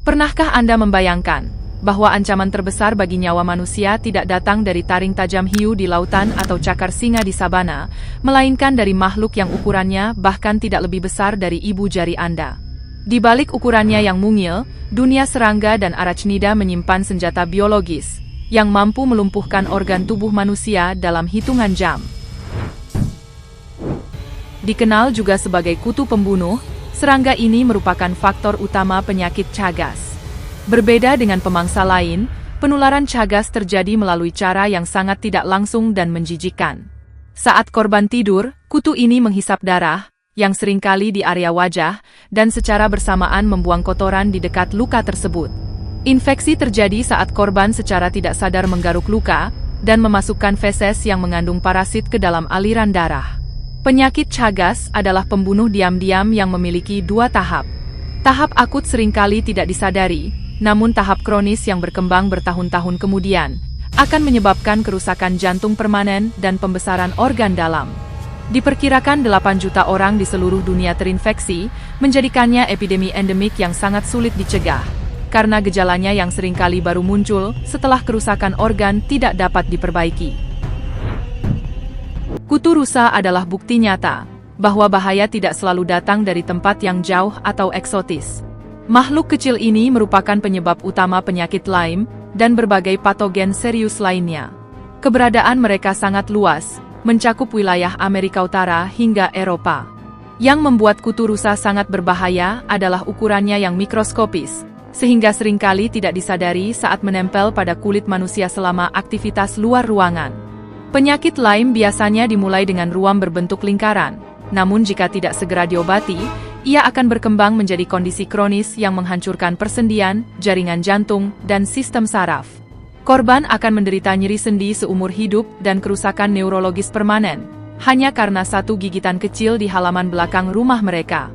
Pernahkah Anda membayangkan bahwa ancaman terbesar bagi nyawa manusia tidak datang dari taring tajam hiu di lautan atau cakar singa di sabana, melainkan dari makhluk yang ukurannya bahkan tidak lebih besar dari ibu jari Anda? Di balik ukurannya yang mungil, dunia serangga dan arachnida menyimpan senjata biologis yang mampu melumpuhkan organ tubuh manusia dalam hitungan jam. Dikenal juga sebagai kutu pembunuh, serangga ini merupakan faktor utama penyakit Chagas. Berbeda dengan pemangsa lain, penularan Chagas terjadi melalui cara yang sangat tidak langsung dan menjijikkan. Saat korban tidur, kutu ini menghisap darah, yang seringkali di area wajah, dan secara bersamaan membuang kotoran di dekat luka tersebut. Infeksi terjadi saat korban secara tidak sadar menggaruk luka, dan memasukkan feses yang mengandung parasit ke dalam aliran darah. Penyakit Chagas adalah pembunuh diam-diam yang memiliki dua tahap. Tahap akut seringkali tidak disadari, namun tahap kronis yang berkembang bertahun-tahun kemudian, akan menyebabkan kerusakan jantung permanen dan pembesaran organ dalam. Diperkirakan 8 juta orang di seluruh dunia terinfeksi, menjadikannya epidemi endemik yang sangat sulit dicegah, karena gejalanya yang seringkali baru muncul setelah kerusakan organ tidak dapat diperbaiki. Kutu rusa adalah bukti nyata bahwa bahaya tidak selalu datang dari tempat yang jauh atau eksotis. Makhluk kecil ini merupakan penyebab utama penyakit Lyme dan berbagai patogen serius lainnya. Keberadaan mereka sangat luas, mencakup wilayah Amerika Utara hingga Eropa. Yang membuat kutu rusa sangat berbahaya adalah ukurannya yang mikroskopis, sehingga seringkali tidak disadari saat menempel pada kulit manusia selama aktivitas luar ruangan. Penyakit Lyme biasanya dimulai dengan ruam berbentuk lingkaran, namun jika tidak segera diobati, ia akan berkembang menjadi kondisi kronis yang menghancurkan persendian, jaringan jantung, dan sistem saraf. Korban akan menderita nyeri sendi seumur hidup dan kerusakan neurologis permanen, hanya karena satu gigitan kecil di halaman belakang rumah mereka.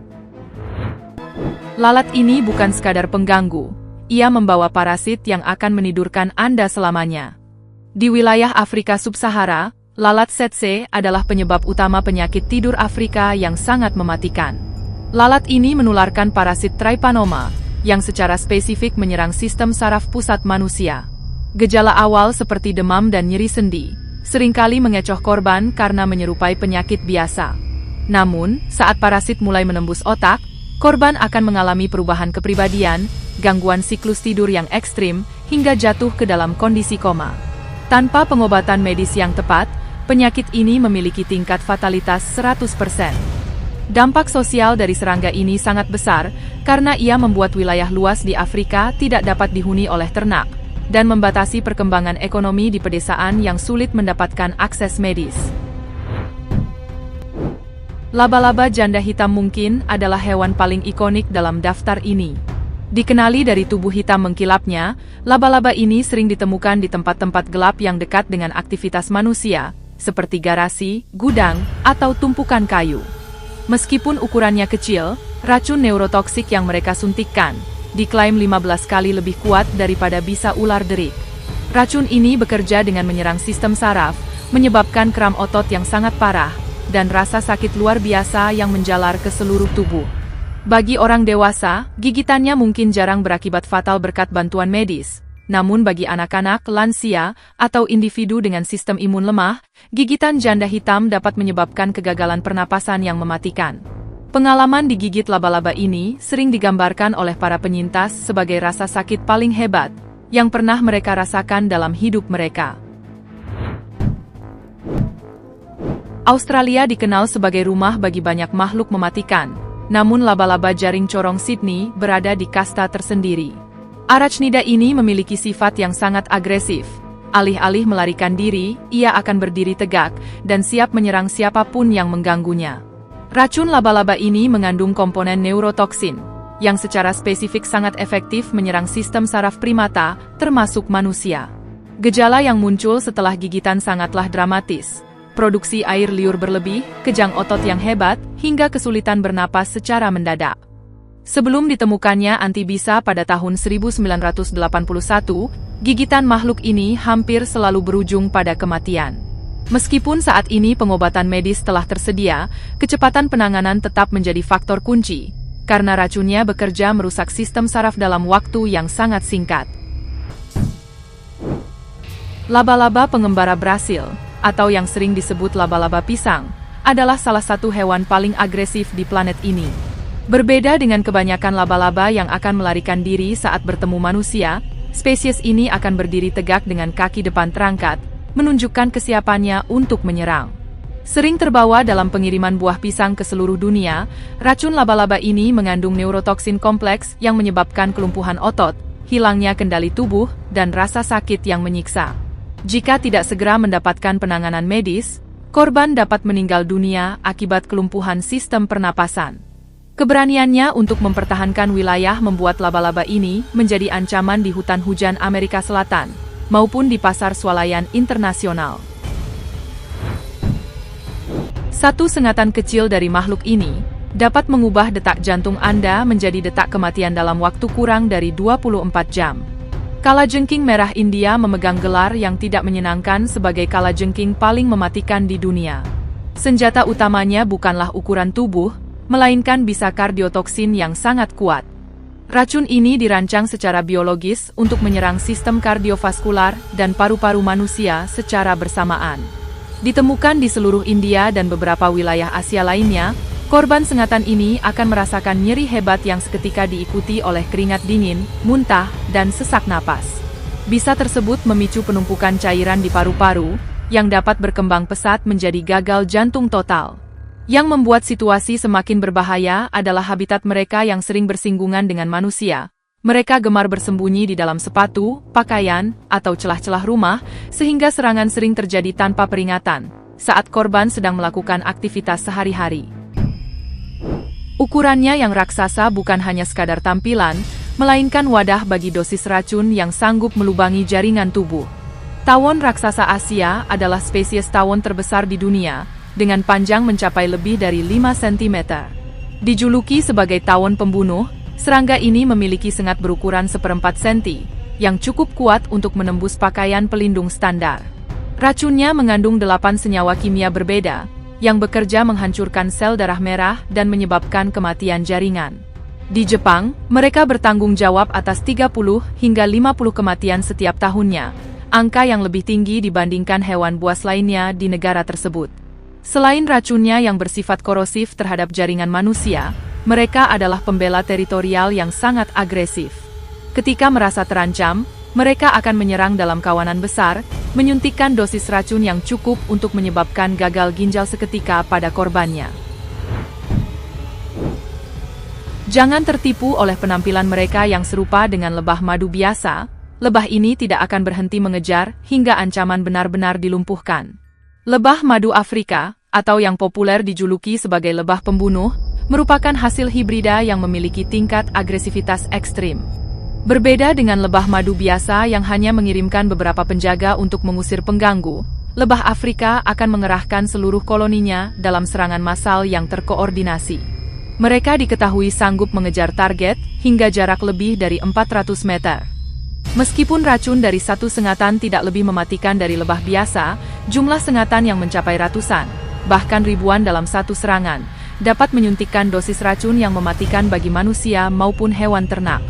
Lalat ini bukan sekadar pengganggu, ia membawa parasit yang akan menidurkan Anda selamanya. Di wilayah Afrika Sub-Sahara, lalat tsetse adalah penyebab utama penyakit tidur Afrika yang sangat mematikan. Lalat ini menularkan parasit Trypanoma, yang secara spesifik menyerang sistem saraf pusat manusia. Gejala awal seperti demam dan nyeri sendi, seringkali mengecoh korban karena menyerupai penyakit biasa. Namun, saat parasit mulai menembus otak, korban akan mengalami perubahan kepribadian, gangguan siklus tidur yang ekstrim, hingga jatuh ke dalam kondisi koma. Tanpa pengobatan medis yang tepat, penyakit ini memiliki tingkat fatalitas 100%. Dampak sosial dari serangga ini sangat besar, karena ia membuat wilayah luas di Afrika tidak dapat dihuni oleh ternak, dan membatasi perkembangan ekonomi di pedesaan yang sulit mendapatkan akses medis. Laba-laba janda hitam mungkin adalah hewan paling ikonik dalam daftar ini. Dikenali dari tubuh hitam mengkilapnya, laba-laba ini sering ditemukan di tempat-tempat gelap yang dekat dengan aktivitas manusia, seperti garasi, gudang, atau tumpukan kayu. Meskipun ukurannya kecil, racun neurotoksik yang mereka suntikkan diklaim 15 kali lebih kuat daripada bisa ular derik. Racun ini bekerja dengan menyerang sistem saraf, menyebabkan kram otot yang sangat parah, dan rasa sakit luar biasa yang menjalar ke seluruh tubuh. Bagi orang dewasa, gigitannya mungkin jarang berakibat fatal berkat bantuan medis. Namun bagi anak-anak, lansia, atau individu dengan sistem imun lemah, gigitan janda hitam dapat menyebabkan kegagalan pernapasan yang mematikan. Pengalaman digigit laba-laba ini sering digambarkan oleh para penyintas sebagai rasa sakit paling hebat yang pernah mereka rasakan dalam hidup mereka. Australia dikenal sebagai rumah bagi banyak makhluk mematikan. Namun laba-laba jaring corong Sydney berada di kasta tersendiri. Arachnida ini memiliki sifat yang sangat agresif. Alih-alih melarikan diri, ia akan berdiri tegak dan siap menyerang siapapun yang mengganggunya. Racun laba-laba ini mengandung komponen neurotoksin, yang secara spesifik sangat efektif menyerang sistem saraf primata, termasuk manusia. Gejala yang muncul setelah gigitan sangatlah dramatis. Produksi air liur berlebih, kejang otot yang hebat, hingga kesulitan bernapas secara mendadak. Sebelum ditemukannya antibisa pada tahun 1981, gigitan makhluk ini hampir selalu berujung pada kematian. Meskipun saat ini pengobatan medis telah tersedia, kecepatan penanganan tetap menjadi faktor kunci, karena racunnya bekerja merusak sistem saraf dalam waktu yang sangat singkat. Laba-laba pengembara Brasil, atau yang sering disebut laba-laba pisang, adalah salah satu hewan paling agresif di planet ini. Berbeda dengan kebanyakan laba-laba yang akan melarikan diri saat bertemu manusia, spesies ini akan berdiri tegak dengan kaki depan terangkat, menunjukkan kesiapannya untuk menyerang. Sering terbawa dalam pengiriman buah pisang ke seluruh dunia, racun laba-laba ini mengandung neurotoksin kompleks yang menyebabkan kelumpuhan otot, hilangnya kendali tubuh, dan rasa sakit yang menyiksa. Jika tidak segera mendapatkan penanganan medis, korban dapat meninggal dunia akibat kelumpuhan sistem pernapasan. Keberaniannya untuk mempertahankan wilayah membuat laba-laba ini menjadi ancaman di hutan hujan Amerika Selatan, maupun di pasar swalayan internasional. Satu sengatan kecil dari makhluk ini dapat mengubah detak jantung Anda menjadi detak kematian dalam waktu kurang dari 24 jam. Kalajengking merah India memegang gelar yang tidak menyenangkan sebagai kalajengking paling mematikan di dunia. Senjata utamanya bukanlah ukuran tubuh, melainkan bisa kardiotoksin yang sangat kuat. Racun ini dirancang secara biologis untuk menyerang sistem kardiovaskular dan paru-paru manusia secara bersamaan. Ditemukan di seluruh India dan beberapa wilayah Asia lainnya, korban sengatan ini akan merasakan nyeri hebat yang seketika diikuti oleh keringat dingin, muntah, dan sesak napas. Bisa tersebut memicu penumpukan cairan di paru-paru, yang dapat berkembang pesat menjadi gagal jantung total. Yang membuat situasi semakin berbahaya adalah habitat mereka yang sering bersinggungan dengan manusia. Mereka gemar bersembunyi di dalam sepatu, pakaian, atau celah-celah rumah, sehingga serangan sering terjadi tanpa peringatan, saat korban sedang melakukan aktivitas sehari-hari. Ukurannya yang raksasa bukan hanya sekadar tampilan, melainkan wadah bagi dosis racun yang sanggup melubangi jaringan tubuh. Tawon raksasa Asia adalah spesies tawon terbesar di dunia, dengan panjang mencapai lebih dari 5 cm. Dijuluki sebagai tawon pembunuh, serangga ini memiliki sengat berukuran 1/4 cm, yang cukup kuat untuk menembus pakaian pelindung standar. Racunnya mengandung 8 senyawa kimia berbeda, yang bekerja menghancurkan sel darah merah dan menyebabkan kematian jaringan. Di Jepang, mereka bertanggung jawab atas 30 hingga 50 kematian setiap tahunnya, angka yang lebih tinggi dibandingkan hewan buas lainnya di negara tersebut. Selain racunnya yang bersifat korosif terhadap jaringan manusia, mereka adalah pembela teritorial yang sangat agresif. Ketika merasa terancam, mereka akan menyerang dalam kawanan besar, menyuntikkan dosis racun yang cukup untuk menyebabkan gagal ginjal seketika pada korbannya. Jangan tertipu oleh penampilan mereka yang serupa dengan lebah madu biasa. Lebah ini tidak akan berhenti mengejar hingga ancaman benar-benar dilumpuhkan. Lebah madu Afrika, atau yang populer dijuluki sebagai lebah pembunuh, merupakan hasil hibrida yang memiliki tingkat agresivitas ekstrim. Berbeda dengan lebah madu biasa yang hanya mengirimkan beberapa penjaga untuk mengusir pengganggu, lebah Afrika akan mengerahkan seluruh koloninya dalam serangan massal yang terkoordinasi. Mereka diketahui sanggup mengejar target hingga jarak lebih dari 400 meter. Meskipun racun dari satu sengatan tidak lebih mematikan dari lebah biasa, jumlah sengatan yang mencapai ratusan, bahkan ribuan dalam satu serangan, dapat menyuntikkan dosis racun yang mematikan bagi manusia maupun hewan ternak.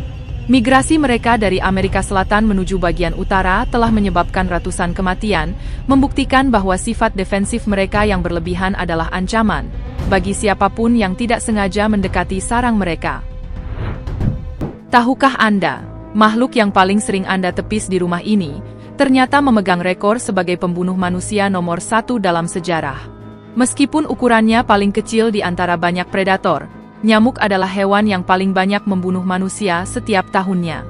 Migrasi mereka dari Amerika Selatan menuju bagian utara telah menyebabkan ratusan kematian, membuktikan bahwa sifat defensif mereka yang berlebihan adalah ancaman bagi siapapun yang tidak sengaja mendekati sarang mereka. Tahukah Anda, makhluk yang paling sering Anda tepis di rumah ini, ternyata memegang rekor sebagai pembunuh manusia nomor 1 dalam sejarah. Meskipun ukurannya paling kecil di antara banyak predator, nyamuk adalah hewan yang paling banyak membunuh manusia setiap tahunnya.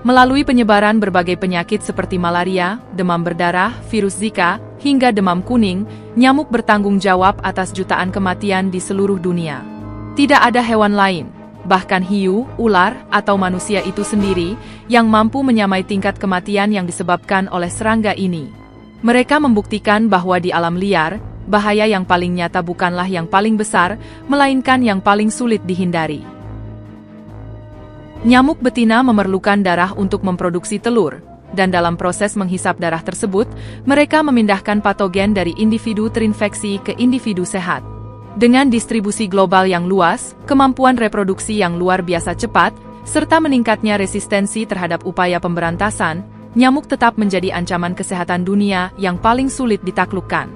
Melalui penyebaran berbagai penyakit seperti malaria, demam berdarah, virus Zika, hingga demam kuning, nyamuk bertanggung jawab atas jutaan kematian di seluruh dunia. Tidak ada hewan lain, bahkan hiu, ular, atau manusia itu sendiri, yang mampu menyamai tingkat kematian yang disebabkan oleh serangga ini. Mereka membuktikan bahwa di alam liar, bahaya yang paling nyata bukanlah yang paling besar, melainkan yang paling sulit dihindari. Nyamuk betina memerlukan darah untuk memproduksi telur, dan dalam proses menghisap darah tersebut, mereka memindahkan patogen dari individu terinfeksi ke individu sehat. Dengan distribusi global yang luas, kemampuan reproduksi yang luar biasa cepat, serta meningkatnya resistensi terhadap upaya pemberantasan, nyamuk tetap menjadi ancaman kesehatan dunia yang paling sulit ditaklukkan.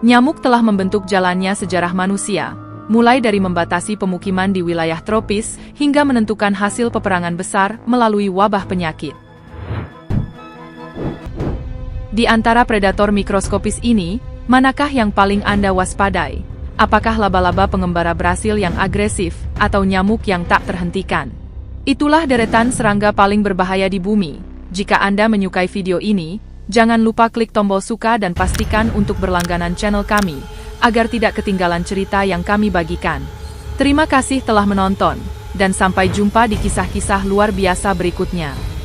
Nyamuk telah membentuk jalannya sejarah manusia, mulai dari membatasi pemukiman di wilayah tropis hingga menentukan hasil peperangan besar melalui wabah penyakit. Di antara predator mikroskopis ini, manakah yang paling Anda waspadai? Apakah laba-laba pengembara Brasil yang agresif, atau nyamuk yang tak terhentikan? Itulah deretan serangga paling berbahaya di bumi. Jika Anda menyukai video ini, jangan lupa klik tombol suka dan pastikan untuk berlangganan channel kami, agar tidak ketinggalan cerita yang kami bagikan. Terima kasih telah menonton, dan sampai jumpa di kisah-kisah luar biasa berikutnya.